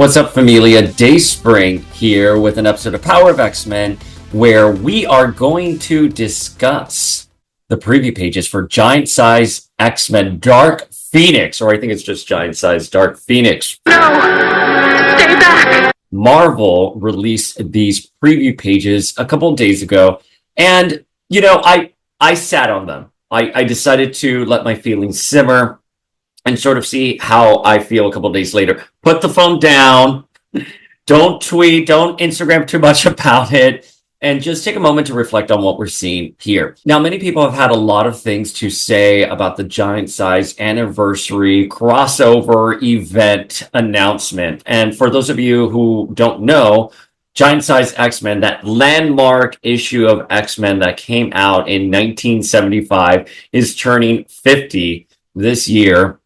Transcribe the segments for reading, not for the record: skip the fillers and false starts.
What's up, familia? Dayspring here with an episode of Power of X-Men where we are going to discuss the preview pages for Giant Size X-Men Dark Phoenix, or I think it's just Giant Size Dark Phoenix. No! Stay back! Marvel released these preview pages a couple of days ago, and I sat on them. I decided to let my feelings simmer and sort of see how I feel a couple of days later. Put the phone down, don't tweet, don't Instagram too much about it, and just take a moment to reflect on what we're seeing here. Now, many people have had a lot of things to say about the Giant Size anniversary crossover event announcement. And for those of you who don't know, Giant Size X-Men, that landmark issue of X-Men that came out in 1975, is turning 50 this year.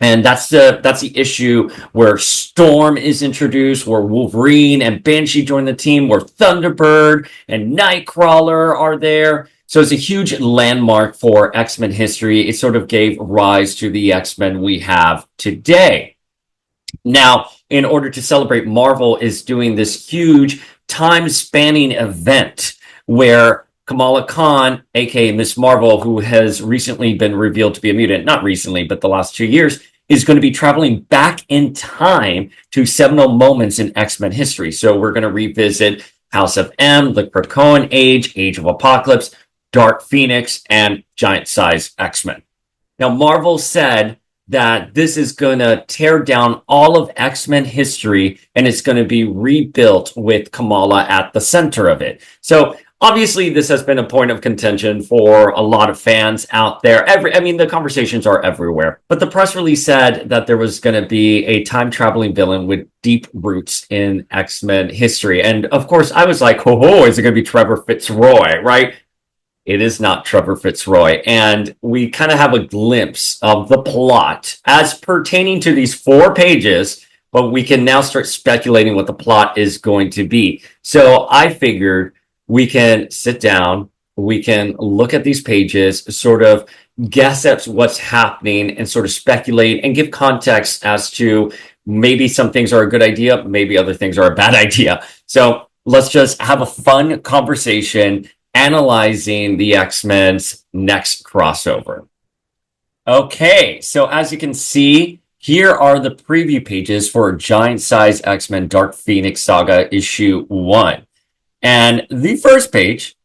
And that's the issue where Storm is introduced, where Wolverine and Banshee join the team, where Thunderbird and Nightcrawler are there. So it's a huge landmark for X-Men history. It sort of gave rise to the X-Men we have today. Now, in order to celebrate, Marvel is doing this huge time-spanning event where Kamala Khan, aka Miss Marvel, who has recently been revealed to be a mutant, not recently, but the last 2 years, is going to be traveling back in time to seminal moments in X-Men history. So we're going to revisit House of M, the Retcon Age of Apocalypse, Dark Phoenix, and Giant Size X-Men. Now, Marvel said that this is going to tear down all of X-Men history, and it's going to be rebuilt with Kamala at the center of it. So obviously, this has been a point of contention for a lot of fans out there. The conversations are everywhere. But the press release said that there was going to be a time-traveling villain with deep roots in X-Men history. And of course, I was like, is it going to be Trevor Fitzroy, right? It is not Trevor Fitzroy. And we kind of have a glimpse of the plot as pertaining to these 4 pages, but we can now start speculating what the plot is going to be. So I figured we can sit down, we can look at these pages, sort of guess at what's happening and sort of speculate and give context as to maybe some things are a good idea, maybe other things are a bad idea. So let's just have a fun conversation analyzing the X-Men's next crossover. Okay, so as you can see, here are the preview pages for Giant Size X-Men Dark Phoenix Saga issue 1. And the first page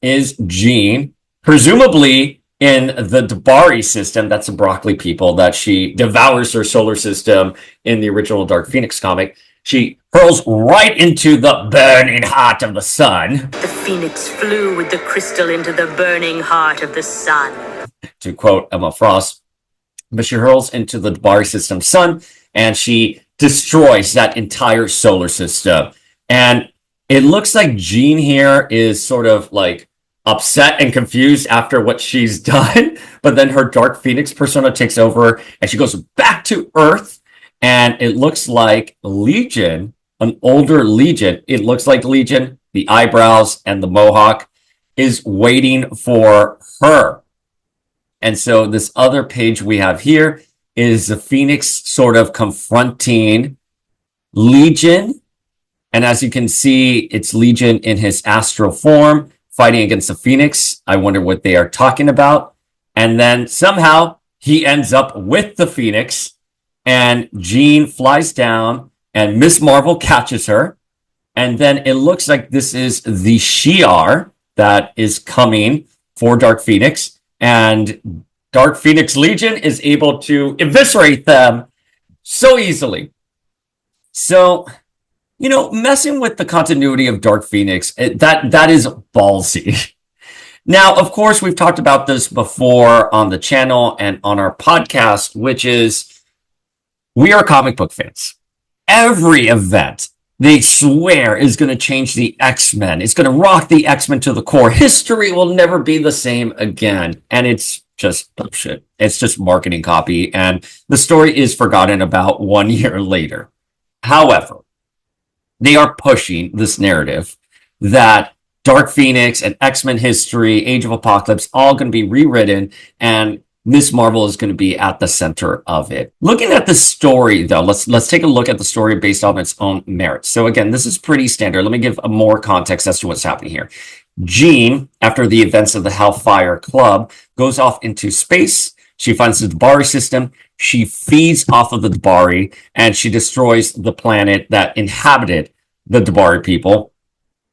is Jean, presumably in the Dabari system. That's the broccoli people that she devours their solar system in the original Dark Phoenix comic. She hurls right into the burning heart of the sun. The Phoenix flew with the crystal into the burning heart of the sun, to quote Emma Frost. But she hurls into the Dabari system sun, and she destroys that entire solar system. And it looks like Jean here is sort of like upset and confused after what she's done, but then her Dark Phoenix persona takes over and she goes back to Earth, and it looks like Legion, an older Legion, it looks like Legion, the eyebrows and the mohawk, is waiting for her. And so this other page we have here is the Phoenix sort of confronting Legion. And as you can see, it's Legion in his astral form fighting against the Phoenix. I wonder what they are talking about. And then somehow he ends up with the Phoenix, and Jean flies down and Miss Marvel catches her. And then it looks like this is the Shi'ar that is coming for Dark Phoenix. And Dark Phoenix Legion is able to eviscerate them so easily. So, messing with the continuity of Dark Phoenix, that is ballsy. Now, of course, we've talked about this before on the channel and on our podcast, which is we are comic book fans. Every event, they swear, is going to change the X-Men. It's going to rock the X-Men to the core. History will never be the same again. And it's just bullshit. It's just marketing copy. And the story is forgotten about 1 year later. However, they are pushing this narrative that Dark Phoenix and X-Men history, Age of Apocalypse, all going to be rewritten, and Miss Marvel is going to be at the center of it. Looking at the story, though, let's take a look at the story based on its own merits. So again, this is pretty standard. Let me give a more context as to what's happening here. Jean, after the events of the Hellfire Club, goes off into space. She finds the Dabari system. She feeds off of the Dabari, and she destroys the planet that inhabited the Dabari people.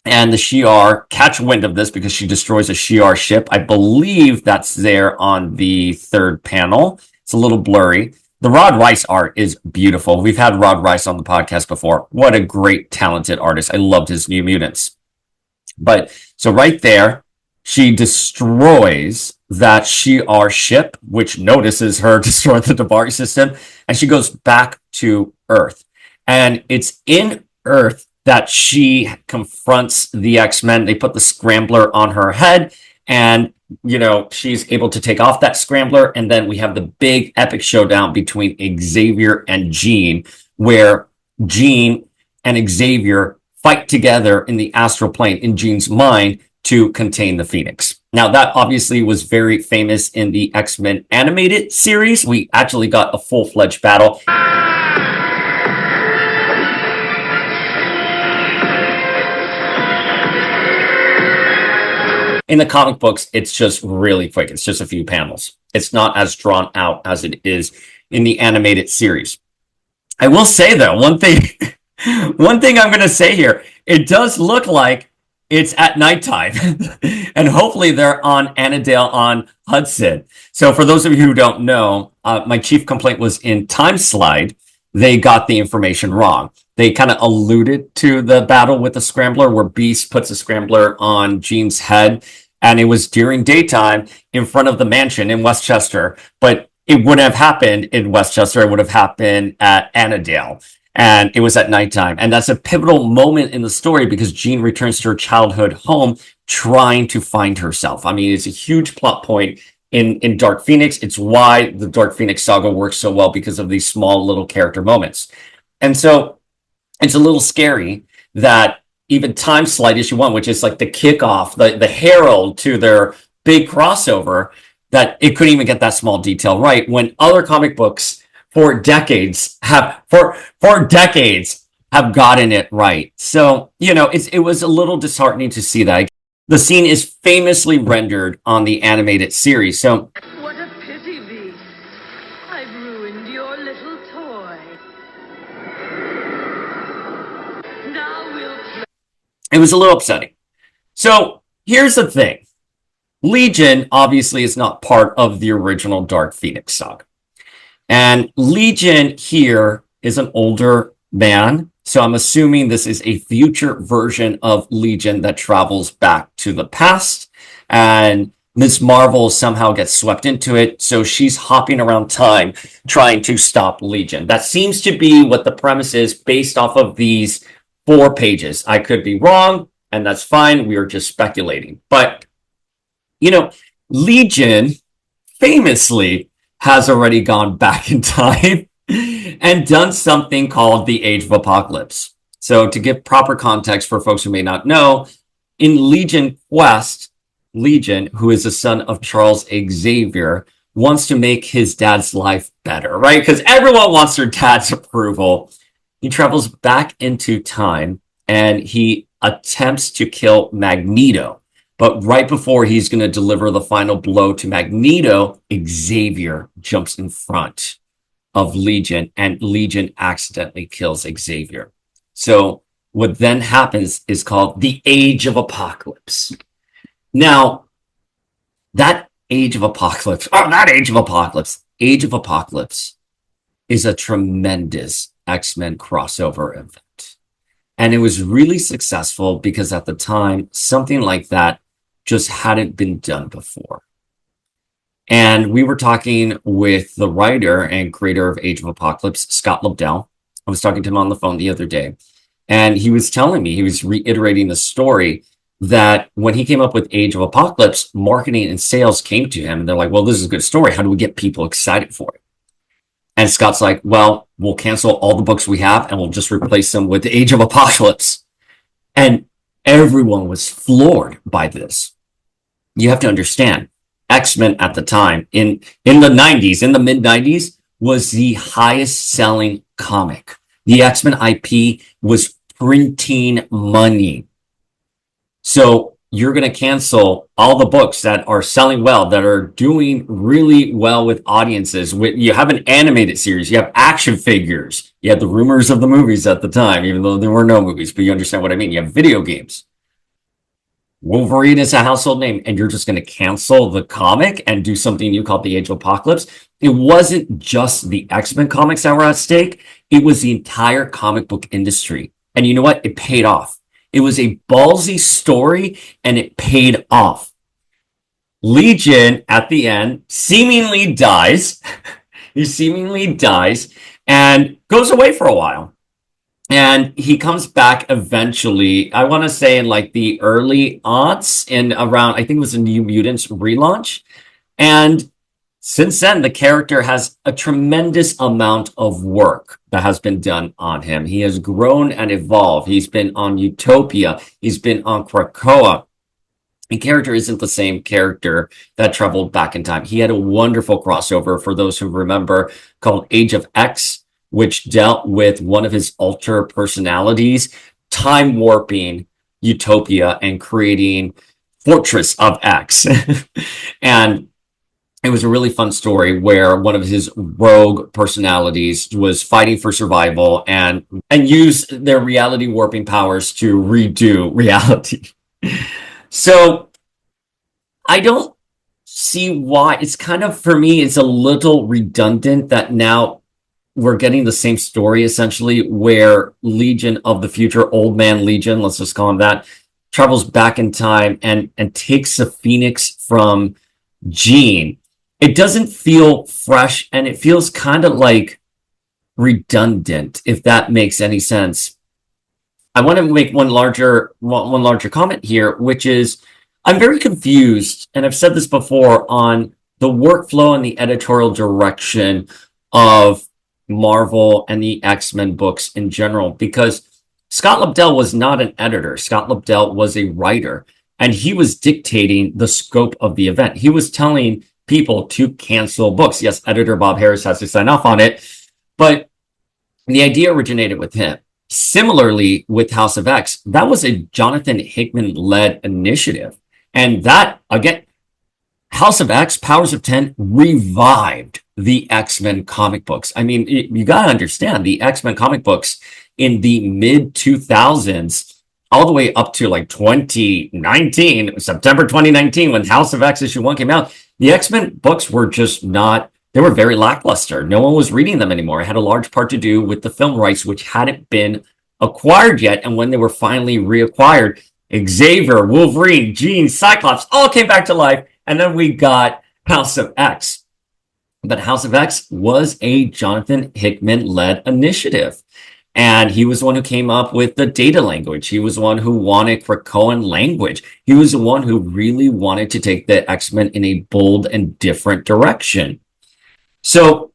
And the Shi'ar catch wind of this because she destroys a Shi'ar ship. I believe that's there on the third panel. It's a little blurry. The Rod Rice art is beautiful. We've had Rod Rice on the podcast before. What a great, talented artist. I loved his New Mutants. But so right there, she destroys that Shi'ar ship, which notices her destroy the Dabari system, and she goes back to Earth. And it's in Earth that she confronts the X-Men. They put the scrambler on her head, and she's able to take off that scrambler, and then we have the big epic showdown between Xavier and Jean, where Jean and Xavier fight together in the astral plane in Jean's mind to contain the Phoenix. Now, that obviously was very famous in the X-Men animated series. We actually got a full-fledged battle. In the comic books, it's just really quick. It's just a few panels. It's not as drawn out as it is in the animated series. I will say, though, one thing I'm going to say here, it does look like it's at nighttime. And hopefully they're on Annandale on Hudson. So for those of you who don't know, my chief complaint was in Time Slide, they got the information wrong. They kind of alluded to the battle with the Scrambler where Beast puts a Scrambler on Jean's head, and it was during daytime in front of the mansion in Westchester, but it wouldn't have happened in Westchester. It would have happened at Annandale, and it was at nighttime. And that's a pivotal moment in the story because Jean returns to her childhood home trying to find herself. I mean, it's a huge plot point in Dark Phoenix. It's why the Dark Phoenix saga works so well, because of these small little character moments. And so it's a little scary that even Time Slide issue 1, which is like the kickoff, the herald to their big crossover, that it couldn't even get that small detail right, when other comic books for decades have gotten it right. So, it was a little disheartening to see that. The scene is famously rendered on the animated series. So, What a pity, Beast. I've ruined your little toy. Now we'll play. it was a little upsetting. So here's the thing. Legion obviously is not part of the original Dark Phoenix saga. And Legion here is an older man. So I'm assuming this is a future version of Legion that travels back to the past. And Ms. Marvel somehow gets swept into it. So she's hopping around time trying to stop Legion. That seems to be what the premise is based off of these 4 pages. I could be wrong, and that's fine. We are just speculating. But, Legion famously has already gone back in time and done something called the Age of Apocalypse. So to give proper context for folks who may not know, in Legion Quest, Legion, who is the son of Charles Xavier, wants to make his dad's life better, right? Because everyone wants their dad's approval. He travels back into time and he attempts to kill Magneto. But right before he's going to deliver the final blow to Magneto, Xavier jumps in front of Legion, and Legion accidentally kills Xavier. So what then happens is called the Age of Apocalypse. Now, Age of Apocalypse is a tremendous X-Men crossover event. And it was really successful because at the time, something like that just hadn't been done before. And we were talking with the writer and creator of Age of Apocalypse, Scott Lobdell. I was talking to him on the phone the other day, and he was telling me, he was reiterating the story that when he came up with Age of Apocalypse, marketing and sales came to him and they're like, well, this is a good story. How do we get people excited for it? And Scott's like, well, we'll cancel all the books we have and we'll just replace them with the Age of Apocalypse. And everyone was floored by this. You have to understand, X-Men at the time in the 90s, in the mid 90s, was the highest selling comic. The X-Men IP was printing money. So you're going to cancel all the books that are selling well, that are doing really well with audiences. You have an animated series, you have action figures, you have the rumors of the movies at the time, even though there were no movies, but you understand what I mean. You have video games. Wolverine is a household name, and you're just going to cancel the comic and do something new called the Age of Apocalypse. It wasn't just the X-Men comics that were at stake. It was the entire comic book industry. And you know what? It paid off. It was a ballsy story, and it paid off. Legion, at the end, seemingly dies. He seemingly dies and goes away for a while. And he comes back eventually, I want to say in like the early aughts, in around, I think it was a New Mutants relaunch. And since then, the character has a tremendous amount of work that has been done on him. He has grown and evolved. He's been on Utopia. He's been on Krakoa. The character isn't the same character that traveled back in time. He had a wonderful crossover, for those who remember, called Age of X, which dealt with one of his alter personalities, time warping Utopia and creating Fortress of X. And it was a really fun story where one of his rogue personalities was fighting for survival and used their reality warping powers to redo reality. So I don't see why. It's kind of, for me, it's a little redundant that now we're getting the same story, essentially, where Legion of the Future, Old Man Legion, let's just call him that, travels back in time and takes the Phoenix from Jean. It doesn't feel fresh, and it feels kind of like redundant, if that makes any sense. I want to make one larger comment here, which is I'm very confused, and I've said this before, on the workflow and the editorial direction of Marvel and the X-Men books in general, because Scott Lobdell was not an editor. Scott Lobdell was a writer, and he was dictating the scope of the event. He was telling people to cancel books. Yes, editor Bob Harris has to sign off on it, but the idea originated with him. Similarly, with House of X, that was a Jonathan Hickman-led initiative. And that, again, House of X, Powers of 10, revived the X-Men comic books. I mean, you got to understand, the X-Men comic books in the mid-2000s, all the way up to like 2019, September 2019, when House of X issue 1 came out, the X-Men books were just not, they were very lackluster. No one was reading them anymore. It had a large part to do with the film rights, which hadn't been acquired yet. And when they were finally reacquired, Xavier, Wolverine, Jean, Cyclops all came back to life. And then we got House of X. But House of X was a Jonathan Hickman-led initiative. And he was the one who came up with the data language. He was the one who wanted Krakoan language. He was the one who really wanted to take the X-Men in a bold and different direction. So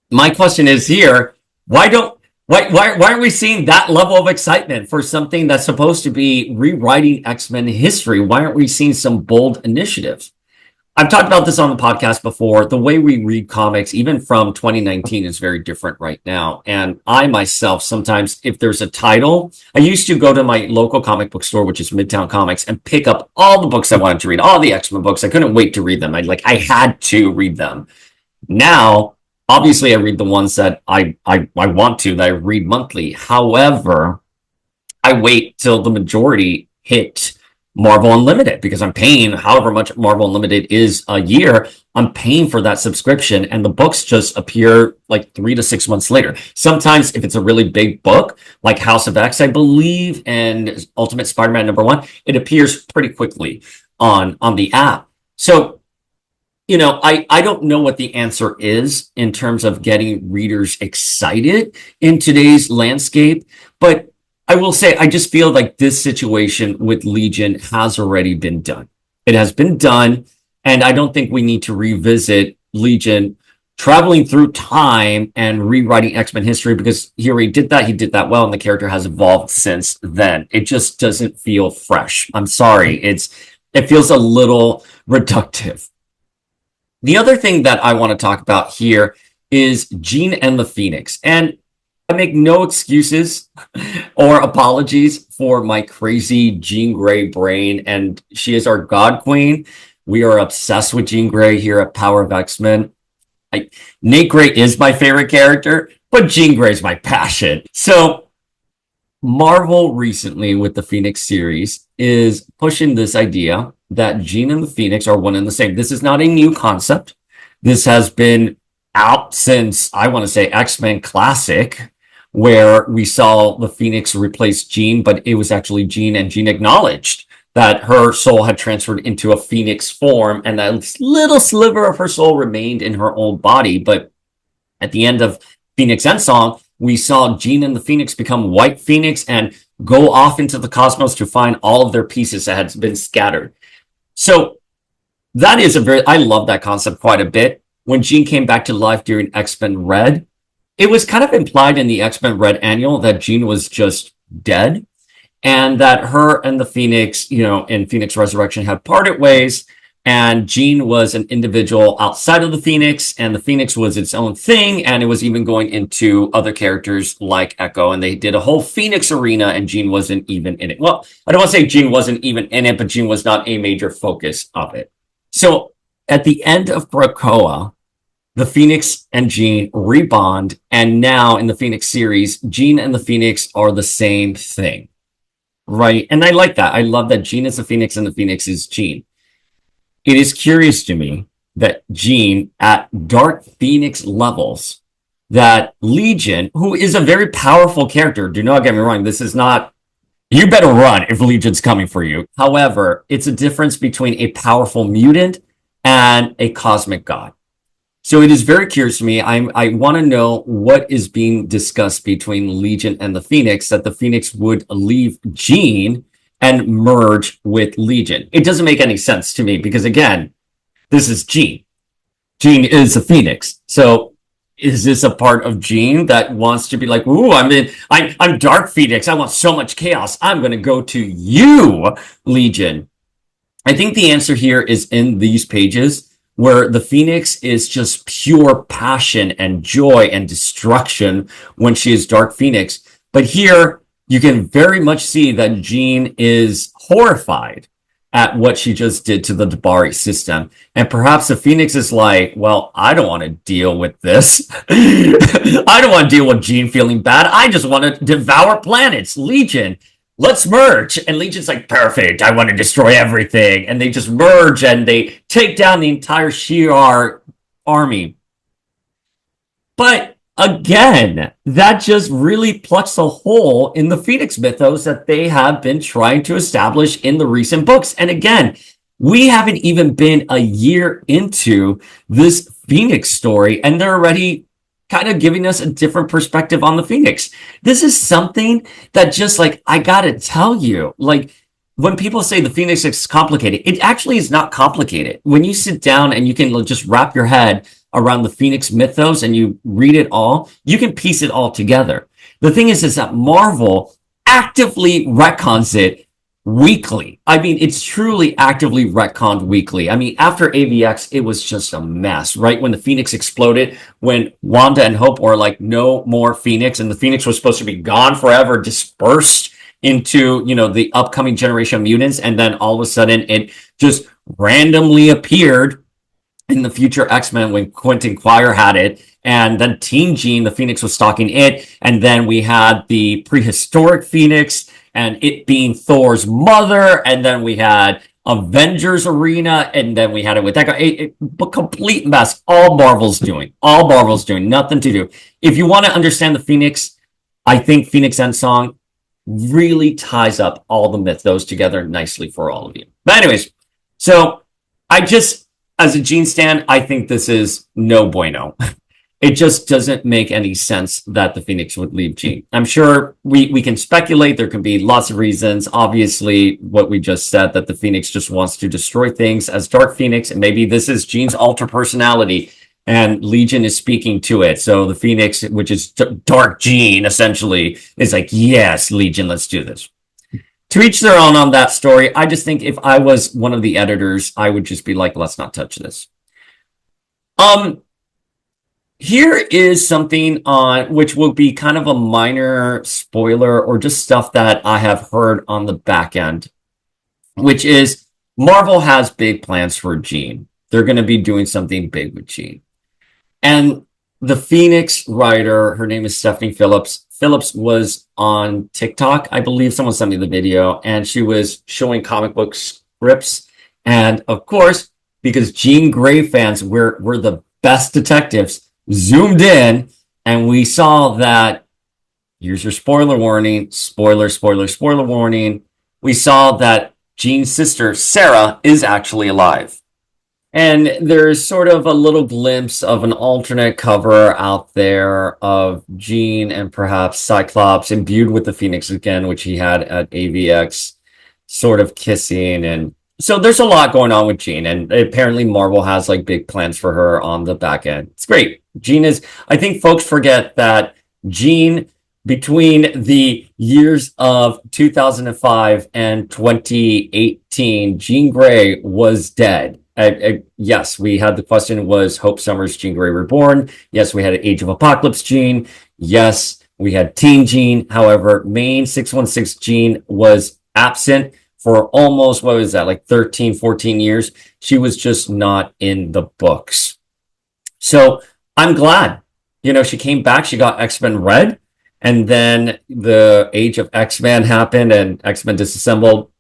my question is here, why aren't we seeing that level of excitement for something that's supposed to be rewriting X-Men history? Why aren't we seeing some bold initiatives? I've talked about this on the podcast before. The way we read comics, even from 2019, is very different right now. And I myself, sometimes, if there's a title, I used to go to my local comic book store, which is Midtown Comics, and pick up all the books I wanted to read, all the X-Men books. I couldn't wait to read them. I had to read them. Now, obviously, I read the ones that I want to, that I read monthly. However, I wait till the majority hit Marvel Unlimited, because I'm paying however much Marvel Unlimited is a year. I'm paying for that subscription, and the books just appear like 3 to 6 months later. Sometimes, if it's a really big book like House of X, I believe, and Ultimate Spider-Man #1, it appears pretty quickly on the app. So, I don't know what the answer is in terms of getting readers excited in today's landscape, but I will say, I just feel like this situation with Legion has already been done. It has been done, and I don't think we need to revisit Legion traveling through time and rewriting X-Men history, because he already did that. He did that well, and the character has evolved since then. It just doesn't feel fresh. I'm sorry. It feels a little reductive. The other thing that I want to talk about here is Jean and the Phoenix. And I make no excuses or apologies for my crazy Jean Grey brain. And she is our God Queen. We are obsessed with Jean Grey here at Power of X-Men. Nate Gray is my favorite character, but Jean Grey is my passion. So Marvel recently with the Phoenix series is pushing this idea that Jean and the Phoenix are one and the same. This is not a new concept. This has been out since, I want to say, X-Men Classic, where we saw the Phoenix replace Jean, but it was actually Jean, and Jean acknowledged that her soul had transferred into a Phoenix form, and that little sliver of her soul remained in her old body. But at the end of Phoenix Endsong, we saw Jean and the Phoenix become White Phoenix and go off into the cosmos to find all of their pieces that had been scattered. So that is I love that concept quite a bit. When Jean came back to life during X-Men Red, it was kind of implied in the X-Men Red annual that Jean was just dead, and that her and the Phoenix, in Phoenix Resurrection had parted ways, and Jean was an individual outside of the Phoenix, and the Phoenix was its own thing, and it was even going into other characters like Echo, and they did a whole Phoenix arena, and Jean wasn't even in it. Well, I don't want to say Jean wasn't even in it, but Jean was not a major focus of it. So at the end of Krakoa, the Phoenix and Jean rebond, and now in the Phoenix series, Jean and the Phoenix are the same thing, right? And I like that. I love that Jean is the Phoenix and the Phoenix is Jean. It is curious to me that Jean, at Dark Phoenix levels, that Legion, who is a very powerful character, do not get me wrong, this is not, you better run if Legion's coming for you. However, it's a difference between a powerful mutant and a cosmic god. So it is very curious to me. I want to know what is being discussed between Legion and the Phoenix, that the Phoenix would leave Jean and merge with Legion. It doesn't make any sense to me because, again, this is Jean. Jean is a Phoenix. So is this a part of Jean that wants to be like, ooh, I'm Dark Phoenix. I want so much chaos. I'm going to go to you, Legion. I think the answer here is in these pages, where the Phoenix is just pure passion and joy and destruction when she is Dark Phoenix. But here, you can very much see that Jean is horrified at what she just did to the Dabari system. And perhaps the Phoenix is like, well, I don't want to deal with this. I don't want to deal with Jean feeling bad. I just want to devour planets. Legion, let's merge. And Legion's like, perfect. I want to destroy everything. And they just merge and they take down the entire Shi'ar army. But again, that just really plucks a hole in the Phoenix mythos that they have been trying to establish in the recent books. And again, we haven't even been a year into this Phoenix story, and they're already kind of giving us a different perspective on the Phoenix. This is something that just like, I gotta tell you, like, when people say the Phoenix is complicated, it actually is not complicated. When you sit down and you can just wrap your head around the Phoenix mythos and you read it all, you can piece it all together. The thing is that Marvel actively retcons it weekly. I mean, it's truly actively retconned weekly. I mean, after AVX, it was just a mess, right? When the Phoenix exploded, when Wanda and Hope were like, no more Phoenix, and the Phoenix was supposed to be gone forever, dispersed into, the upcoming generation of mutants, and then all of a sudden it just randomly appeared in the future X-Men when Quentin Quire had it, and then Teen Jean, the Phoenix, was stalking it, and then we had the prehistoric Phoenix, and it being Thor's mother, and then we had Avengers Arena, and then we had it with Echo. A complete mess. All Marvel's doing. Nothing to do. If you want to understand the Phoenix, I think Phoenix Endsong really ties up all the mythos together nicely for all of you. But anyways, so as a Jean stan, I think this is no bueno. It just doesn't make any sense that the Phoenix would leave Jean. I'm sure we can speculate. There can be lots of reasons. Obviously, what we just said, that the Phoenix just wants to destroy things as Dark Phoenix, and maybe this is Jean's alter personality, and Legion is speaking to it. So the Phoenix, which is Dark Jean, essentially, is like, yes, Legion, let's do this. To each their own on that story. I just think if I was one of the editors, I would just be like, let's not touch this. Um, Here is something on which will be kind of a minor spoiler or just stuff that I have heard on the back end, which is Marvel has big plans for Jean. They're going to be doing something big with Jean. And the Phoenix writer, her name is Stephanie Phillips. Phillips was on TikTok. I believe someone sent me the video, and she was showing comic book scripts. And of course, because Jean Grey fans, we're the best detectives, zoomed in, and we saw that. Here's your spoiler warning. Spoiler warning. We saw that Jean's sister, Sarah, is actually alive. And there's sort of a little glimpse of an alternate cover out there of Jean and perhaps Cyclops imbued with the Phoenix again, which he had at AVX, sort of kissing. And so there's a lot going on with Jean. And apparently Marvel has like big plans for her on the back end. It's great. Jean is, I think folks forget that Jean, between the years of 2005 and 2018, Jean Grey was dead. Yes, we had the question, was Hope Summers Jean Grey reborn? Yes, we had Age of Apocalypse Jean. Yes, we had Teen Jean. However, main 616 Jean was absent for almost, what was that, like 13, 14 years. She was just not in the books. So I'm glad, she came back. She got X-Men Red. And then the Age of X-Men happened and X-Men Disassembled.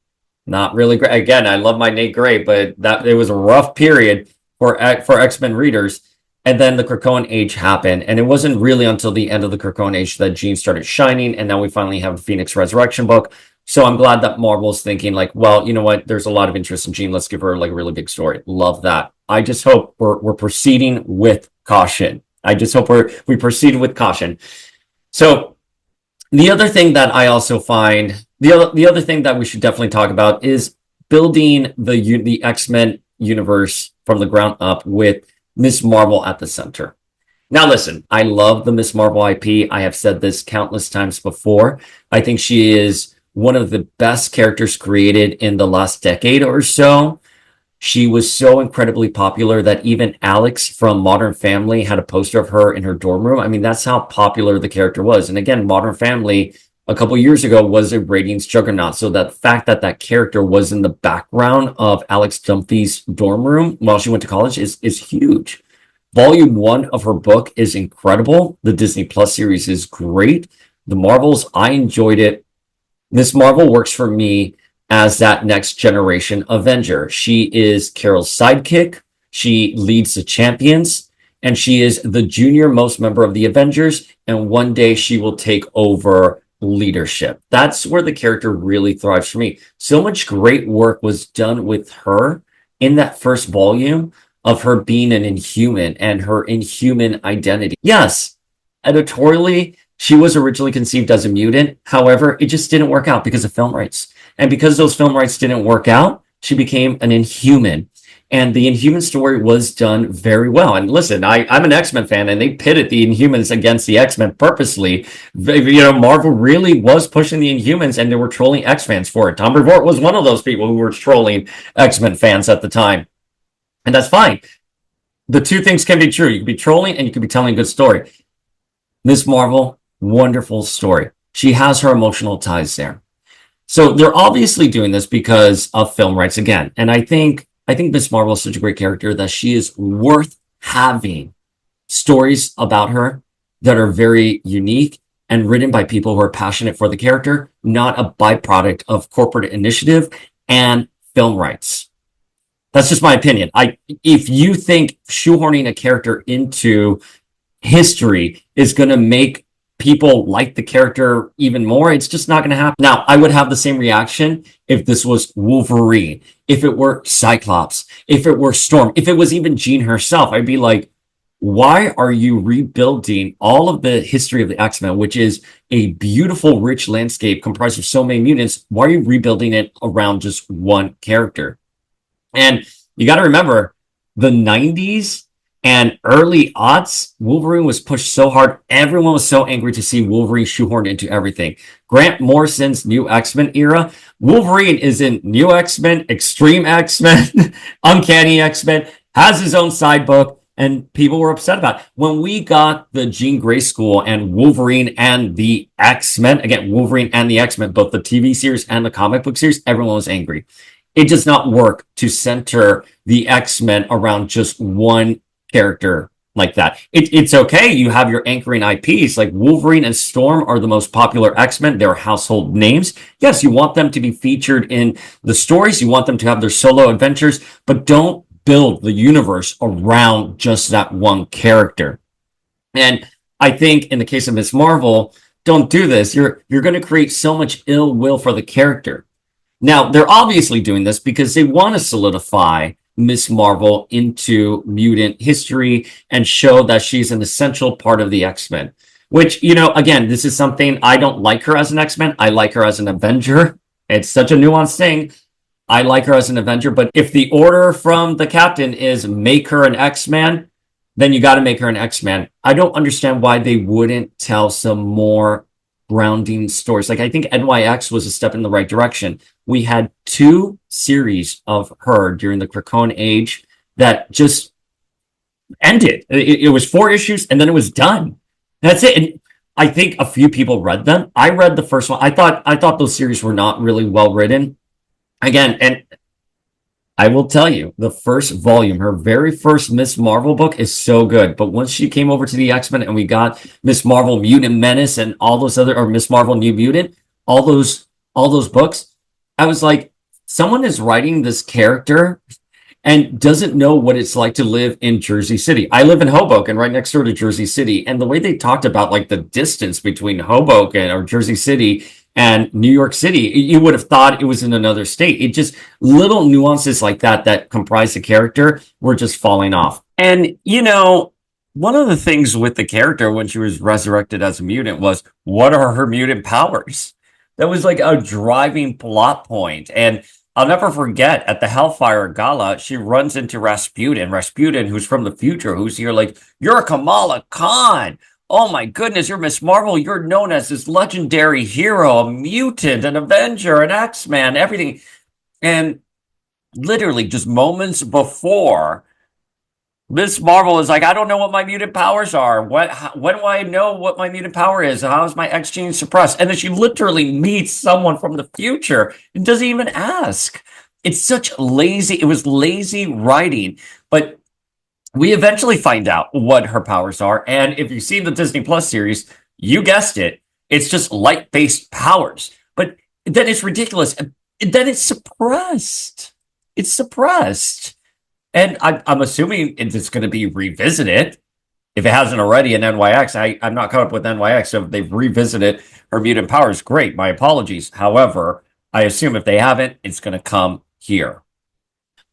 Not really great. Again, I love my Nate Gray, but that it was a rough period for X-Men readers. And then the Krakoan Age happened, and it wasn't really until the end of the Krakoan Age that Jean started shining, and now we finally have a Phoenix Resurrection book. So I'm glad that Marvel's thinking like, well, you know what? There's a lot of interest in Jean. Let's give her like a really big story. Love that. I just hope we're proceeding with caution. I just hope we proceed with caution. So the other thing that I also find, the other thing that we should definitely talk about is building the X-Men universe from the ground up with Miss Marvel at the center. Now, listen, I love the Miss Marvel IP. I have said this countless times before. I think she is one of the best characters created in the last decade or so. She was so incredibly popular that even Alex from Modern Family had a poster of her in her dorm room. I mean, that's how popular the character was. And again, Modern Family a couple years ago was a ratings juggernaut. So that fact that that character was in the background of Alex Dunphy's dorm room while she went to college is huge. Volume 1 of her book is incredible. The Disney Plus series is great. The Marvels, I enjoyed it. Miss Marvel works for me as that next generation Avenger. She is Carol's sidekick. She leads the champions, and she is the junior most member of the Avengers. And one day she will take over leadership. That's where the character really thrives for me. So much great work was done with her in that first volume of her being an Inhuman and her Inhuman identity. Yes, editorially, she was originally conceived as a mutant. However, it just didn't work out because of film rights. And because those film rights didn't work out, she became an Inhuman. And the Inhuman story was done very well. And listen, I'm an X-Men fan, and they pitted the Inhumans against the X-Men purposely. Marvel really was pushing the Inhumans, and they were trolling X-fans for it. Tom Brevoort was one of those people who were trolling X-Men fans at the time. And that's fine. The two things can be true. You can be trolling, and you can be telling a good story. Miss Marvel, wonderful story. She has her emotional ties there. So they're obviously doing this because of film rights again. And I think Miss Marvel is such a great character that she is worth having stories about her that are very unique and written by people who are passionate for the character, not a byproduct of corporate initiative and film rights. That's just my opinion. If you think shoehorning a character into history is going to make people like the character even more, it's just not going to happen. Now, I would have the same reaction if this was Wolverine, if it were Cyclops, if it were Storm, if it was even Jean herself. I'd be like, why are you rebuilding all of the history of the X-Men, which is a beautiful, rich landscape comprised of so many mutants? Why are you rebuilding it around just one character? And you got to remember, the 90s and early aughts, Wolverine was pushed so hard. Everyone was so angry to see Wolverine shoehorned into everything. Grant Morrison's New X-Men era, Wolverine is in New X-Men, Extreme X-Men, Uncanny X-Men, has his own side book, and people were upset about it. When we got the Jean Grey School and Wolverine and the X-Men, again, Wolverine and the X-Men, both the TV series and the comic book series, everyone was angry. It does not work to center the X-Men around just one character like that. It's okay. You have your anchoring IPs like Wolverine and Storm are the most popular X-Men. They're household names. Yes, you want them to be featured in the stories. You want them to have their solo adventures, but don't build the universe around just that one character. And I think in the case of Miss Marvel, don't do this. You're going to create so much ill will for the character. Now, they're obviously doing this because they want to solidify Miss Marvel into mutant history and show that she's an essential part of the X-Men. Which, again, this is something I don't like her as an X-Men. I like her as an Avenger. It's such a nuanced thing. I like her as an Avenger, but if the order from the captain is make her an X-Man, then you got to make her an X-Man. I don't understand why they wouldn't tell some more grounding stories. Like, I think NYX was a step in the right direction. We had 2 series of her during the Retcon age that just ended. It was 4 issues and then it was done. That's it. And I think a few people read them. I read the first one. I thought those series were not really well written. Again, and I will tell you, the first volume, her very first Miss Marvel book is so good. But once she came over to the X-Men and we got Miss Marvel Mutant Menace and all those other, or Miss Marvel New Mutant, all those books, I was like, someone is writing this character and doesn't know what it's like to live in Jersey City. I live in Hoboken, right next door to Jersey City. And the way they talked about like the distance between Hoboken or Jersey City and New York City, you would have thought it was in another state. It just little nuances like that comprise the character were just falling off. And, one of the things with the character when she was resurrected as a mutant was, what are her mutant powers? That was like a driving plot point. And I'll never forget at the Hellfire Gala, she runs into Rasputin, who's from the future, who's here like, you're Kamala Khan. Oh my goodness, you're Miss Marvel. You're known as this legendary hero, a mutant, an Avenger, an X-Man, everything. And literally just moments before, Miss Marvel is like, I don't know what my mutant powers are. When do I know what my mutant power is? How is my X gene suppressed? And then she literally meets someone from the future and doesn't even ask. It was lazy writing, but we eventually find out what her powers are. And if you've seen the Disney Plus series, you guessed it. It's just light-based powers. But then it's ridiculous. Then it's suppressed. It's suppressed. And I'm assuming it's going to be revisited. If it hasn't already in NYX, I'm not caught up with NYX. So if they've revisited her mutant powers, great. My apologies. However, I assume if they haven't, it's going to come here.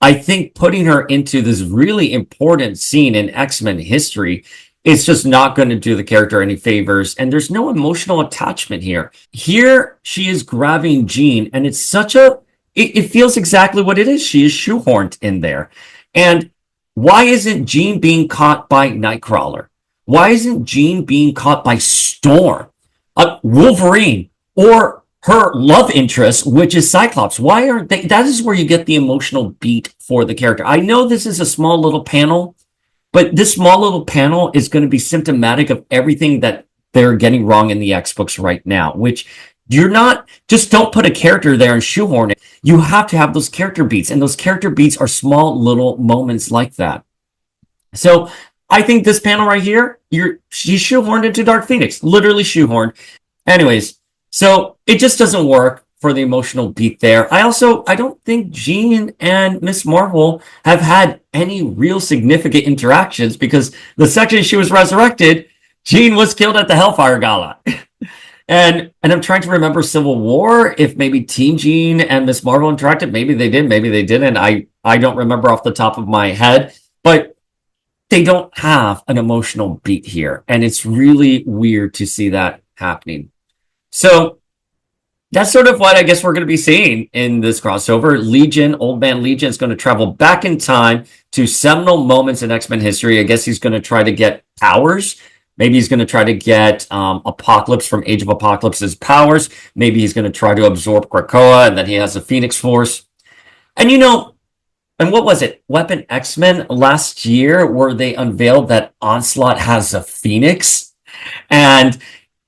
I think putting her into this really important scene in X-Men history is just not going to do the character any favors. And there's no emotional attachment here. Here, she is grabbing Jean, and it's it feels exactly what it is. She is shoehorned in there. And why isn't Jean being caught by Nightcrawler? Why isn't Jean being caught by Storm? Wolverine, or her love interest, which is Cyclops? Why aren't they? That is where you get the emotional beat for the character. I know this is a small little panel, but this small little panel is going to be symptomatic of everything that they're getting wrong in the X books right now, which just don't put a character there and shoehorn it. You have to have those character beats, and those character beats are small little moments like that. So I think this panel right here, she's shoehorned into Dark Phoenix, literally shoehorned. Anyways, so it just doesn't work for the emotional beat there. I don't think Jean and Miss Marvel have had any real significant interactions, because the section she was resurrected, Jean was killed at the Hellfire Gala. And I'm trying to remember Civil War, if maybe Teen Jean and Miss Marvel interacted. Maybe they did, maybe they didn't. I don't remember off the top of my head, but they don't have an emotional beat here. And it's really weird to see that happening. So that's sort of what I guess we're going to be seeing in this crossover. Old Man Legion is going to travel back in time to seminal moments in X-Men history. I guess he's going to try to get powers. Maybe he's going to try to get Apocalypse from Age of Apocalypse's powers. Maybe he's going to try to absorb Krakoa, and then he has a Phoenix Force. And And what was it? Weapon X-Men last year, where they unveiled that Onslaught has a Phoenix, and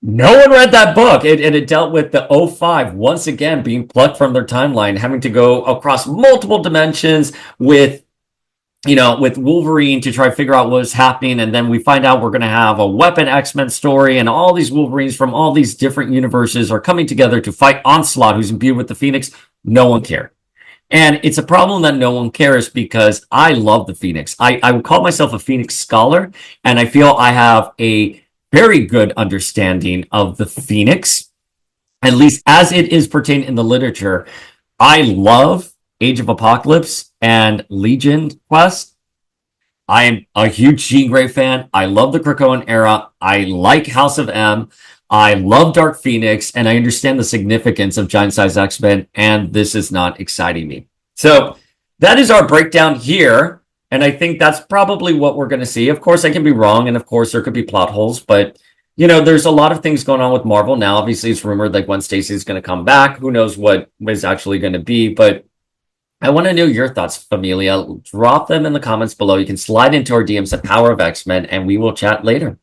no one read that book. It dealt with the O5 once again being plucked from their timeline, having to go across multiple dimensions with with Wolverine to try to figure out what's happening. And then we find out we're going to have a Weapon X-Men story, and all these Wolverines from all these different universes are coming together to fight Onslaught, who's imbued with the Phoenix. No one cared. And it's a problem that no one cares because I love the Phoenix. I would call myself a Phoenix scholar, and I feel I have a very good understanding of the Phoenix, at least as it is pertained in the literature. I love Age of Apocalypse and Legion Quest. I am a huge Jean Grey fan. I love the Krakoan era. I like House of M. I love Dark Phoenix, and I understand the significance of Giant Size X-Men, and this is not exciting me. So that is our breakdown here, and I think that's probably what we're going to see. Of course, I can be wrong, and of course, there could be plot holes, but there's a lot of things going on with Marvel now. Obviously, it's rumored like Gwen Stacy is going to come back. Who knows what is actually going to be, but I want to know your thoughts, Familia. Drop them in the comments below. You can slide into our DMs at Power of X-Men, and we will chat later.